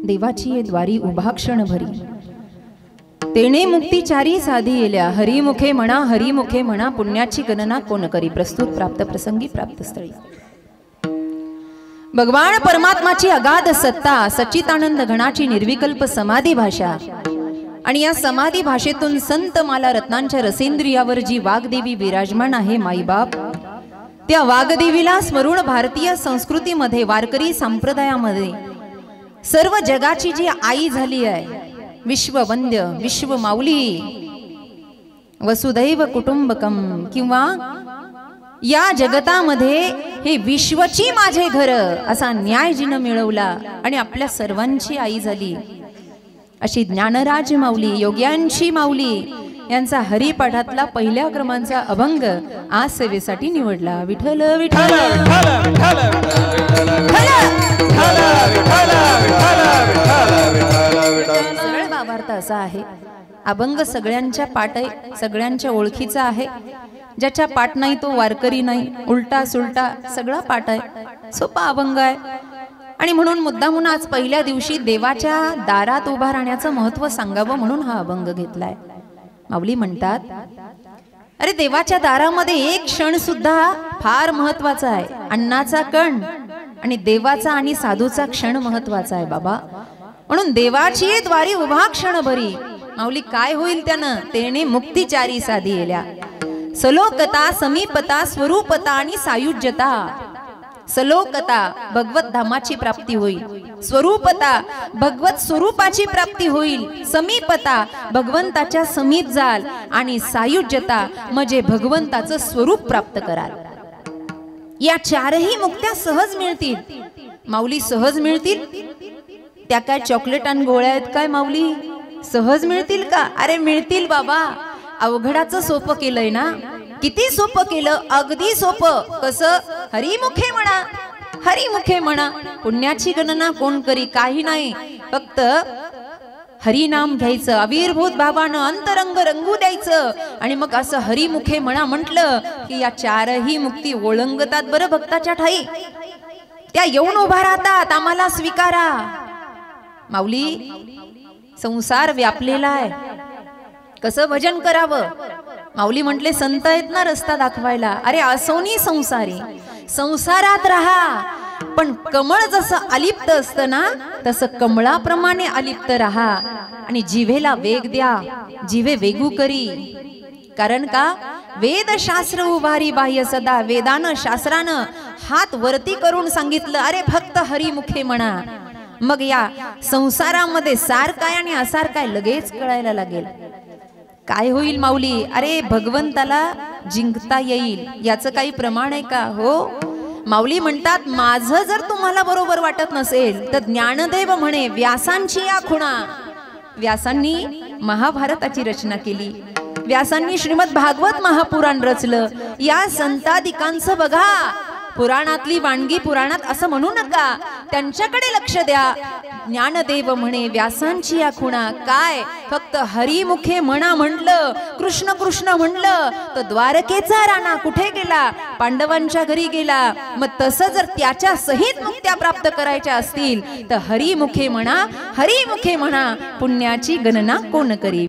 देवाची ये द्वारी उभा क्षण भरी, तेणे मुक्तिचारी साधी येल्या, हरिमुखे म्हणा पुण्याची गणना कोण करी। प्रस्तुत प्राप्त प्रसंगी प्राप्त स्थळी। भगवान परमात्माची अगाध सत्ता, सच्चिदानंद घणाची निर्विकल्प समाधी भाषा आणि या समाधी भाषेतून संत माला रत्नांच्या रसेंद्रियावर जी वाग्देवी विराजमान आहे माईबाप, त्या वाग्देवीला स्मरून भारतीय संस्कृतीमध्ये वारकरी संप्रदायामध्ये सर्व जगाची जी आई झाली आहे, विश्ववंद्य विश्व माऊली वसुदैव कुटुंबकम, किंवा या जगतामध्ये हे विश्वची माझे घर असा न्याय जिने मिळवला आणि आपल्या सर्वांची आई झाली अशी ज्ञानराज माऊली, योग्यांची माऊली यांचा हरिपाठातला पहिल्या क्रमांचा अभंग आज सेवेसाठी निवडला। विठ्ठल विठ्ठल सरळ भावार्थ असा आहे, अभंग सगळ्यांच्या पाठ आहे, सगळ्यांच्या ओळखीचा आहे। ज्याच्या पाठ नाही तो वारकरी नाही, उलटा सुलटा सगळा पाठ आहे, सोपा अभंग आहे। आणि म्हणून मुद्दामून आज पहिल्या दिवशी देवाच्या दारात उभा राहण्याचं महत्त्व सांगावं म्हणून हा अभंग घेतलाय। माऊली म्हणतात, अरे देवाच्या दारामध्ये एक क्षण सुद्धा फार महत्वाचा आहे। अन्नाचा कण आणि देवाचा आणि साधूचा क्षण महत्वाचा आहे बाबा। म्हणून देवाची द्वारी उभा क्षण भरी, माऊली काय होईल त्यानं, तेणे मुक्तिचारी साधी येल्या। सलोकता समीपता स्वरूपता आणि सायुज्यता। सलोकता भगवत धामाची प्राप्ती होईल, स्वरूपता भगवत स्वरूपाची प्राप्ती होईल, समीपता भगवंताच्या समीप जाल आणि सायुज्यता म्हणजे भगवंताचं स्वरूप प्राप्त कराल। या चारही मुक्त्या सहज मिळतील माऊली, सहज मिळतील। त्या काय चॉकलेट आणि गोळ्या आहेत काय माऊली, सहज मिळतील का? अरे मिळतील बाबा। अवघडाचं सोपं केलंय ना, किती सोपं केलं, अगदी सोपं। कसं? हरिमुखे म्हणा पुण्याची गणना कोण करी, काही नाही, फक्त हरिनाम घ्यायचं, आविर्भूत भावानं अंतरंग रंगू द्यायचं आणि मग असं हरिमुखे म्हणा म्हटलं की या चारही मुक्ती ओळंगतात बरं भक्ताच्या ठाई। त्या येऊन उभा राहतात, आम्हाला स्वीकारा। माऊली संसार व्यापलेला आहे, कसं भजन करावं? माऊली म्हटले संत आहेत ना रस्ता दाखवायला। अरे असोनी संसारी, संसारात राहा, पण कमळ जसं अलिप्त असतं ना तसं कमळाप्रमाणे अलिप्त राहा आणि जिभेला वेग द्या, जिभे वेगू करी। कारण का? वेद शास्त्र उभारी बाह्य सदा, वेदानं शास्त्रानं हात वरती करून सांगितलं, अरे फक्त हरिमुखे म्हणा। मग या संसारामध्ये सार काय आणि असार काय लगेच कळायला लागेल। काय होईल माऊली? अरे भगवंताला जिंकता येईल याचं काही प्रमाण आहे का? हो, माऊली म्हणतात, माझं जर तुम्हाला बरोबर वाटत नसेल तर ज्ञानदेव म्हणे व्यासांची या खुणा। व्यासांनी महाभारताची रचना केली, व्यासांनी श्रीमद भागवत महापुराण रचलं। या संतादिकांचं बघा, पुराणातली वाणगी पुराणात असं म्हणू नका, त्यांच्याकडे लक्ष द्या। ज्ञानदेव म्हणे व्यासांची या खुणा। काय? फक्त हरिमुखे म्हणा म्हटलं, कृष्ण कृष्ण म्हटलं तर द्वारकेचा राणा कुठे गेला? पांडवांच्या घरी गेला। मग तसं जर त्याच्या सहित मुक्त्या प्राप्त करायच्या असतील तर हरिमुखे म्हणा पुण्याची गणना कोण करी।